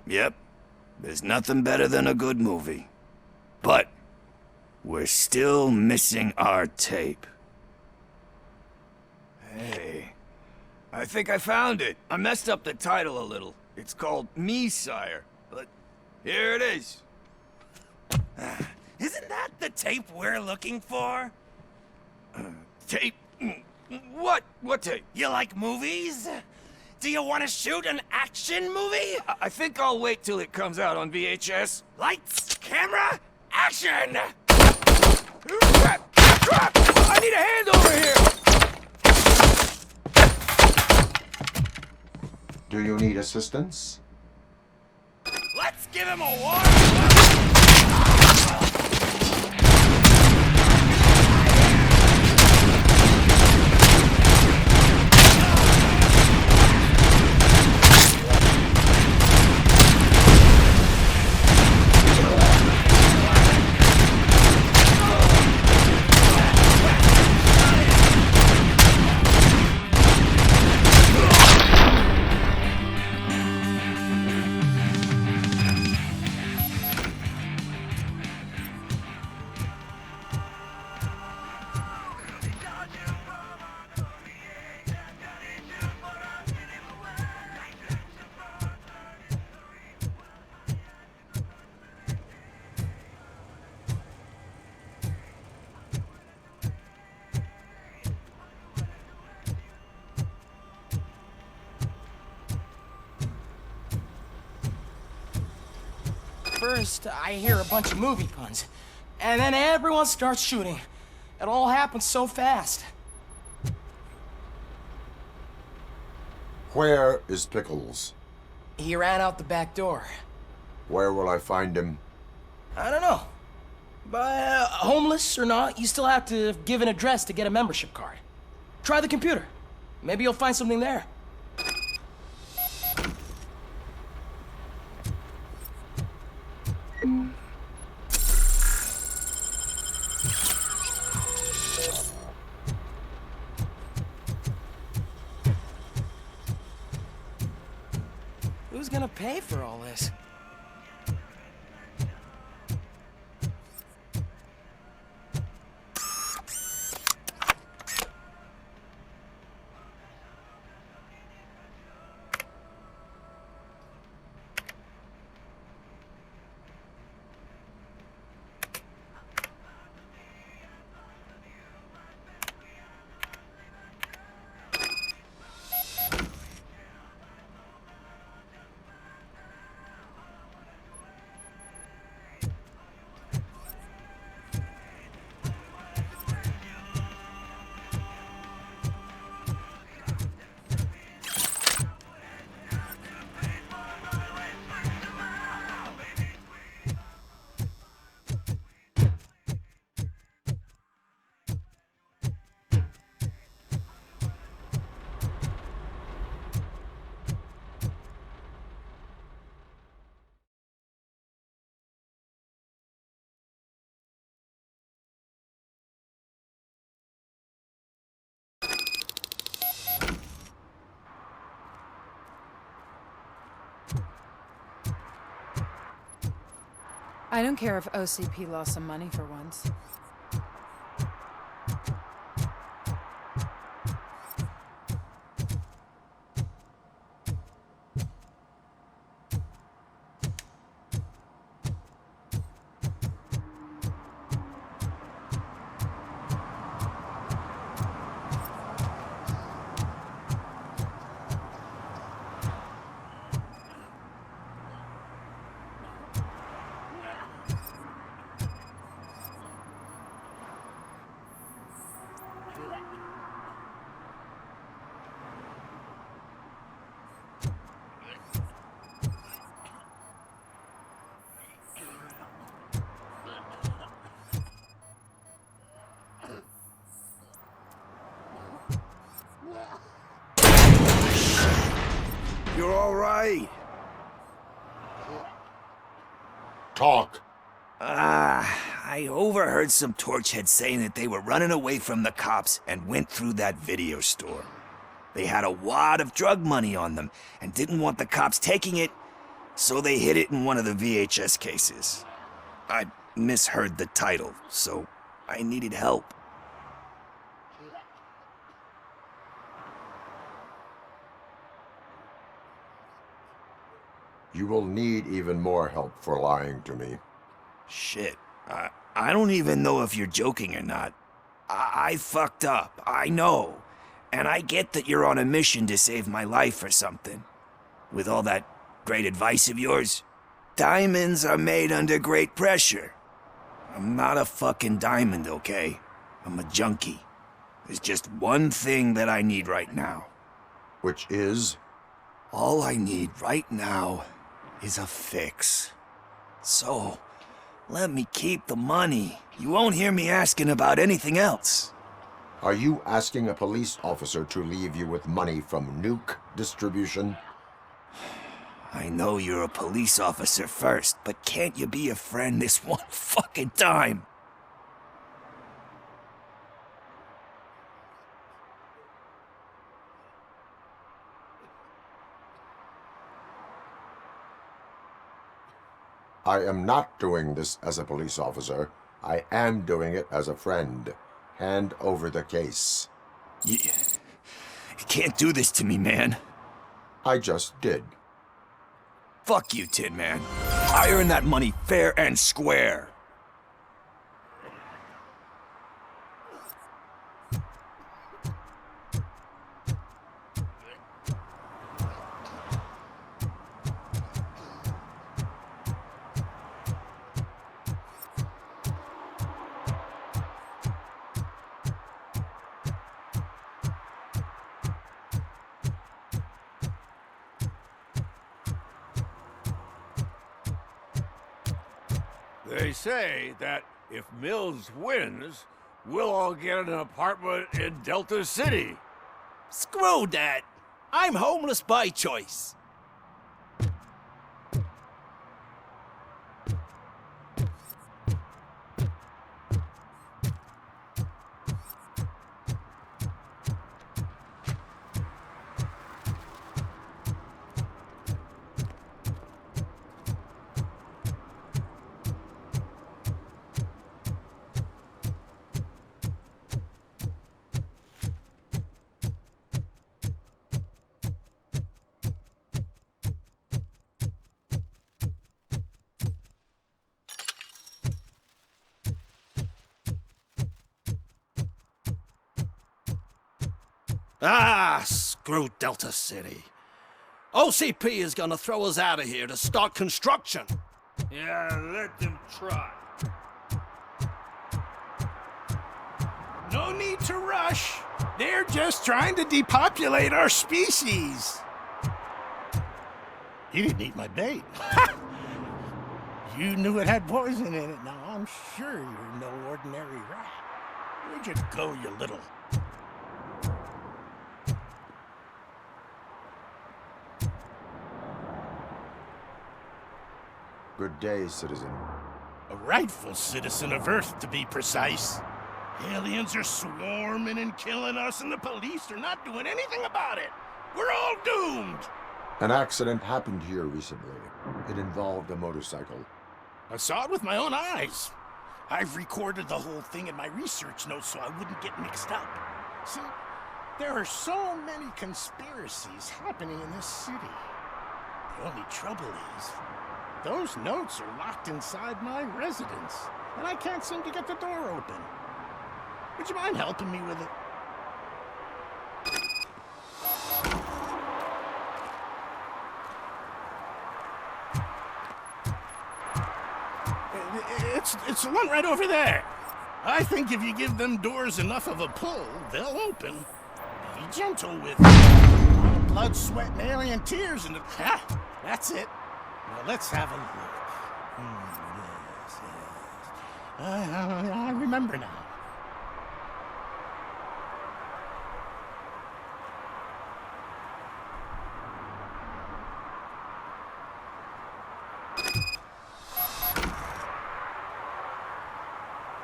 Yep. There's nothing better than a good movie. But we're still missing our tape. Hey, I think I found it. I messed up the title a little. It's called Me, Sire, but here it is. Isn't that the tape we're looking for? Tape? What? What tape? You like movies? Do you want to shoot an action movie? I think I'll wait till it comes out on VHS. Lights, camera, action! Crap! Crap! I need a hand over here! Do you need assistance? Let's give him a warning! First, I hear a bunch of movie puns, and then everyone starts shooting. It all happens so fast. Where is Pickles? He ran out the back door. Where will I find him? I don't know. But homeless or not, you still have to give an address to get a membership card. Try the computer. Maybe you'll find something there. pay for all this? I don't care if OCP lost some money for once. You're all right. Talk. I overheard some torchheads saying that they were running away from the cops and went through that video store. They had a wad of drug money on them and didn't want the cops taking it, so they hid it in one of the VHS cases. I misheard the title, so I needed help. You will need even more help for lying to me. Shit. I don't even know if you're joking or not. I fucked up, I know. And I get that you're on a mission to save my life or something. With all that great advice of yours, diamonds are made under great pressure. I'm not a fucking diamond, okay? I'm a junkie. There's just one thing that I need right now. Which is? All I need right now is a fix. So, let me keep the money. You won't hear me asking about anything else. Are you asking a police officer to leave you with money from nuke distribution? I know you're a police officer first, but can't you be a friend this one fucking time? I am not doing this as a police officer. I am doing it as a friend. Hand over the case. You can't do this to me, man. I just did. Fuck you, Tin Man. I earned that money fair and square. They say that if Mills wins, we'll all get an apartment in Delta City. Screw that! I'm homeless by choice. Ah, screw Delta City. OCP is gonna throw us out of here to start construction. Yeah, let them try. No need to rush. They're just trying to depopulate our species. You didn't eat my bait. You knew it had poison in it. Now, I'm sure you're no ordinary rat. Where'd you go, you little... Good day, citizen. A rightful citizen of Earth, to be precise. Aliens are swarming and killing us, and the police are not doing anything about it. We're all doomed. An accident happened here recently. It involved a motorcycle. I saw it with my own eyes. I've recorded the whole thing in my research notes so I wouldn't get mixed up. See, there are so many conspiracies happening in this city. The only trouble is, those notes are locked inside my residence, and I can't seem to get the door open. Would you mind helping me with it? It's the one right over there. I think if you give them doors enough of a pull, they'll open. Be gentle with it. Blood, sweat, and alien tears, and that's it. Now let's have a look. Yes. I remember now.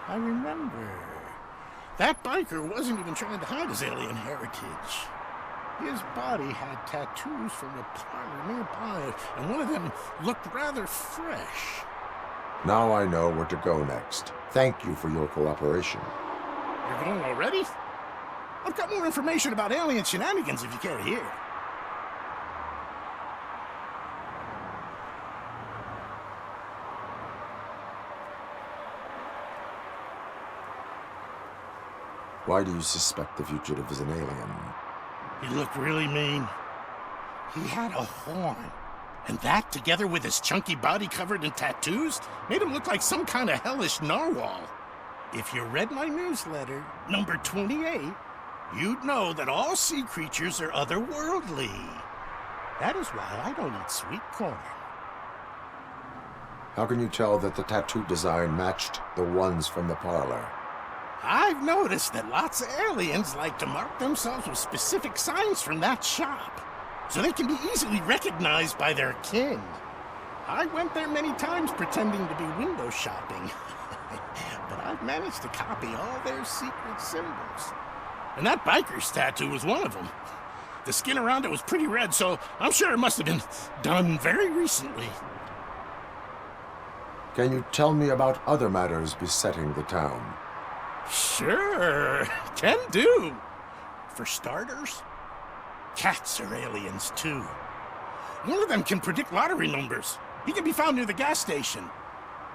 I remember. That biker wasn't even trying to hide his alien heritage. His body had tattoos from a parlor nearby, and one of them looked rather fresh. Now I know where to go next. Thank you for your cooperation. You're going already? I've got more information about alien shenanigans if you care to hear. Why do you suspect the fugitive is an alien? He looked really mean. He had a horn. And that, together with his chunky body covered in tattoos, made him look like some kind of hellish narwhal. If you read my newsletter, number 28, you'd know that all sea creatures are otherworldly. That is why I don't eat sweet corn. How can you tell that the tattoo design matched the ones from the parlor? I've noticed that lots of aliens like to mark themselves with specific signs from that shop, so they can be easily recognized by their kin. I went there many times pretending to be window shopping, but I've managed to copy all their secret symbols. And that biker's tattoo was one of them. The skin around it was pretty red, so I'm sure it must have been done very recently. Can you tell me about other matters besetting the town? Sure, can do. For starters, cats are aliens too. One of them can predict lottery numbers. He can be found near the gas station.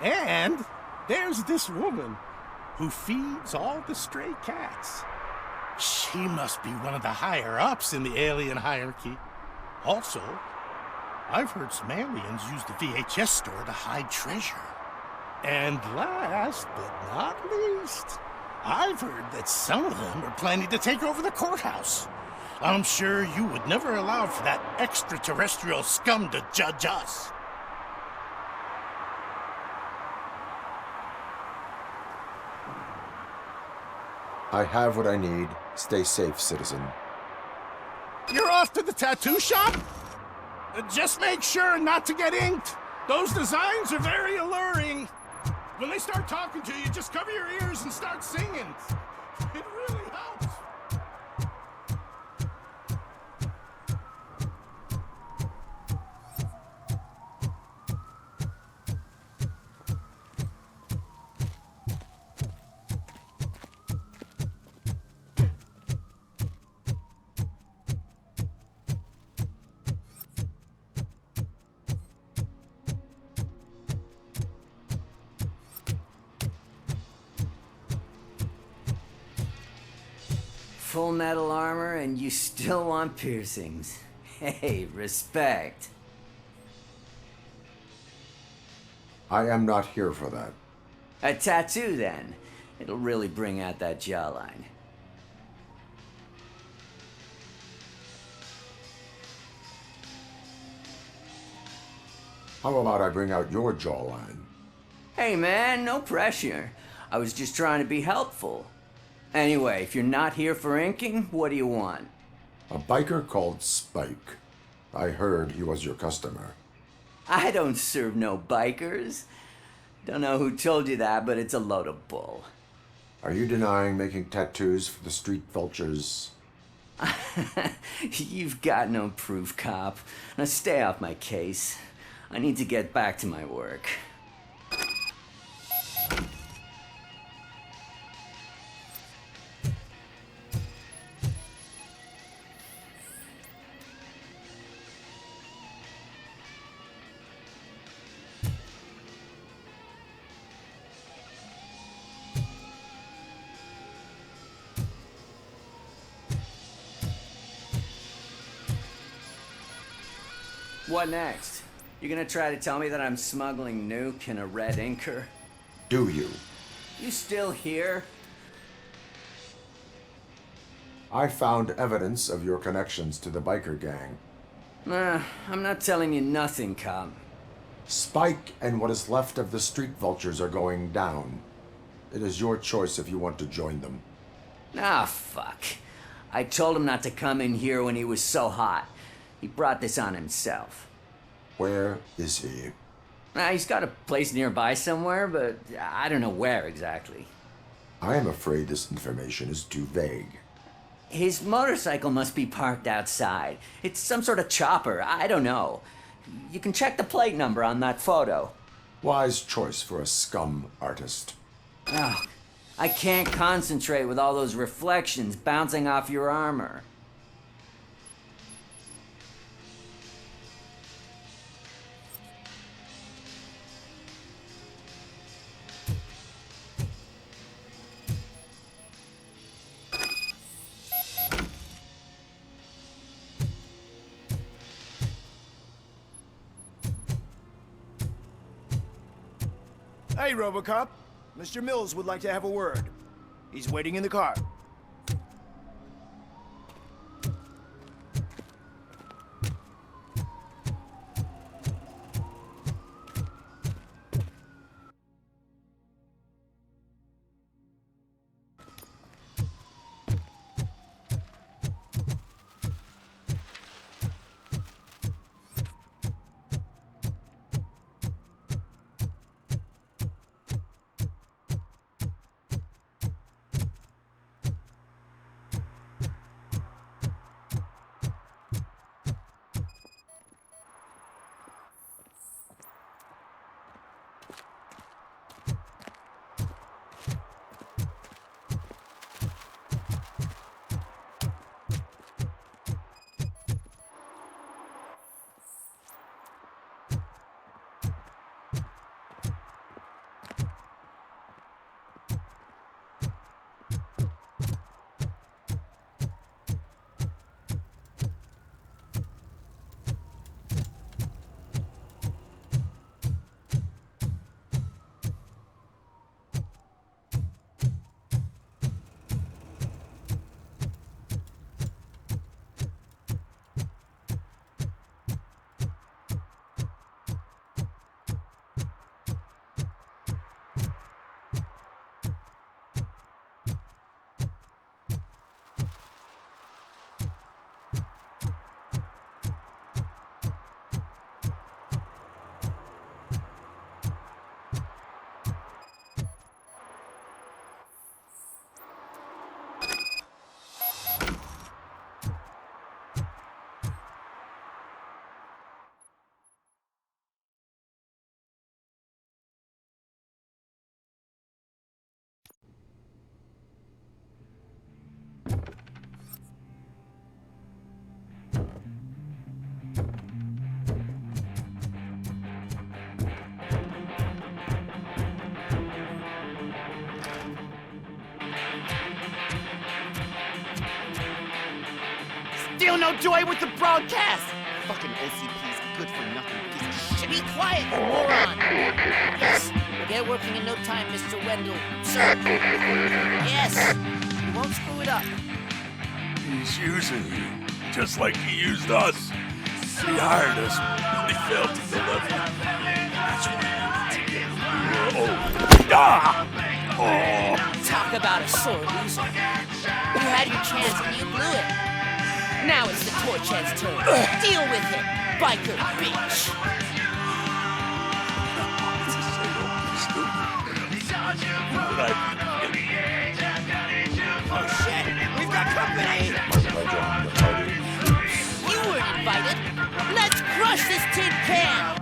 And there's this woman who feeds all the stray cats. She must be one of the higher-ups in the alien hierarchy. Also, I've heard some aliens use the VHS store to hide treasure. And last but not least, I've heard that some of them are planning to take over the courthouse. I'm sure you would never allow for that extraterrestrial scum to judge us. I have what I need. Stay safe, citizen. You're off to the tattoo shop? Just make sure not to get inked. Those designs are very alluring. When they start talking to you, just cover your ears and start singing. It really helps. full metal armor and you still want piercings. Hey, respect. I am not here for that. A tattoo, then. It'll really bring out that jawline. How about I bring out your jawline? Hey, man, no pressure. I was just trying to be helpful. Anyway, if you're not here for inking, what do you want? A biker called Spike. I heard he was your customer. I don't serve no bikers. Don't know who told you that, but it's a load of bull. Are you denying making tattoos for the street vultures? You've got no proof, cop. Now stay off my case. I need to get back to my work. What next? You gonna try to tell me that I'm smuggling nuke in a red inker? Do you? You still here? I found evidence of your connections to the biker gang. I'm not telling you nothing, cop. Spike and what is left of the street vultures are going down. It is your choice if you want to join them. Ah, fuck. I told him not to come in here when he was so hot. He brought this on himself. Where is he? He's got a place nearby somewhere, but I don't know where exactly. I am afraid this information is too vague. His motorcycle must be parked outside. It's some sort of chopper. I don't know. You can check the plate number on that photo. Wise choice for a scum artist. Oh, I can't concentrate with all those reflections bouncing off your armor. Hey, RoboCop. Mr. Mills would like to have a word. He's waiting in the car. feel no joy with the broadcast! Fucking OCP's good for nothing piece of shit. Be quiet, you moron! Yes, we'll get working in no time, Mr. Wendell. Sir. Yes! We won't screw it up. He's using you, just like he used us. He hired us, but he failed to deliver. That's why Talk about a sore loser. You had your chance and you blew it. Now it's the Torchhead's turn. Deal with it, biker bitch. Oh shit, we've got company. You weren't invited. Let's crush this tin can.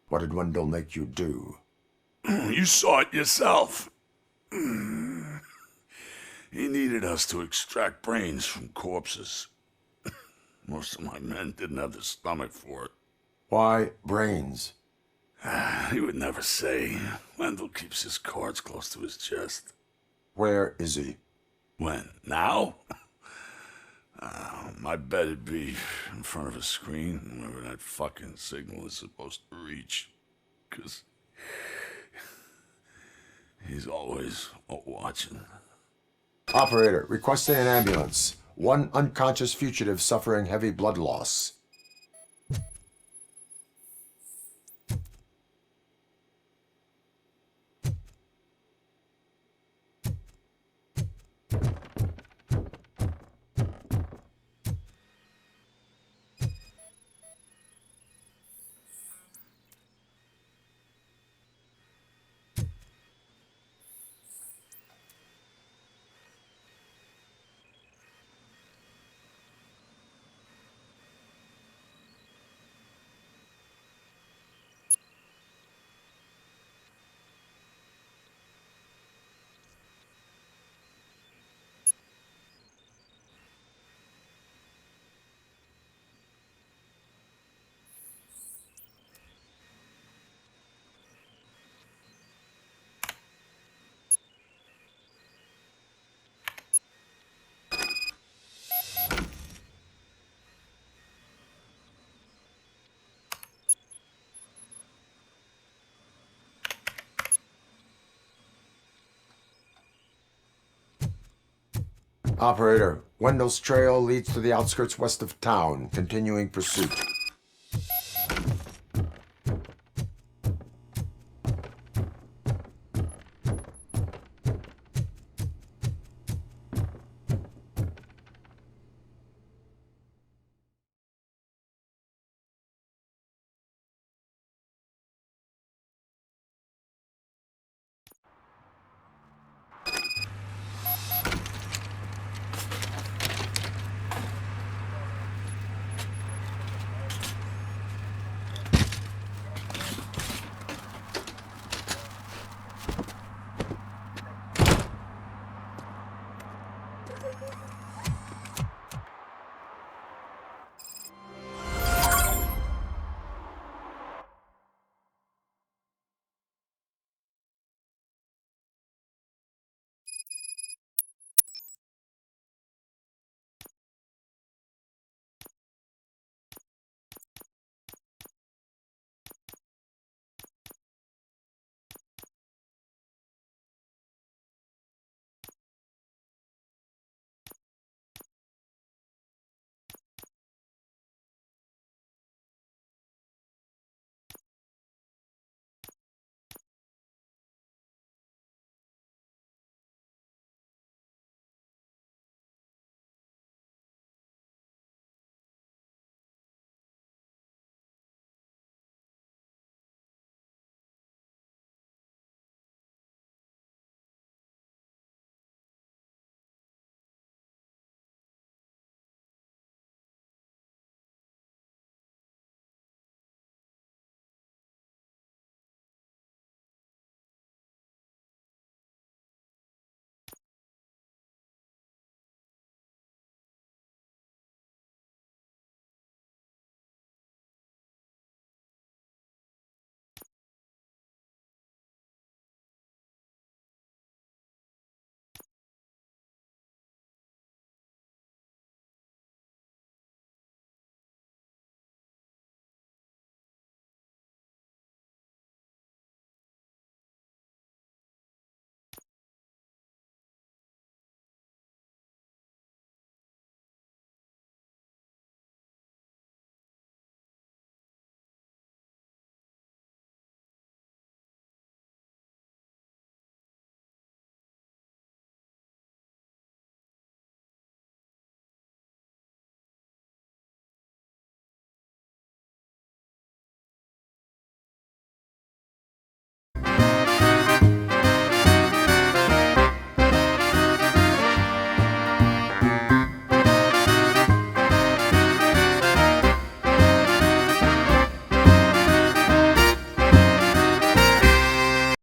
What did Wendell make you do? You saw it yourself. He needed us to extract brains from corpses. Most of my men didn't have the stomach for it. Why brains? He would never say. Wendell keeps his cards close to his chest. Where is he? When? Now? My bet it'd be in front of a screen, wherever that fucking signal is supposed to reach. 'Cause he's always watching. Operator, requesting an ambulance. One unconscious fugitive suffering heavy blood loss. Operator, Wendell's trail leads to the outskirts west of town. Continuing pursuit.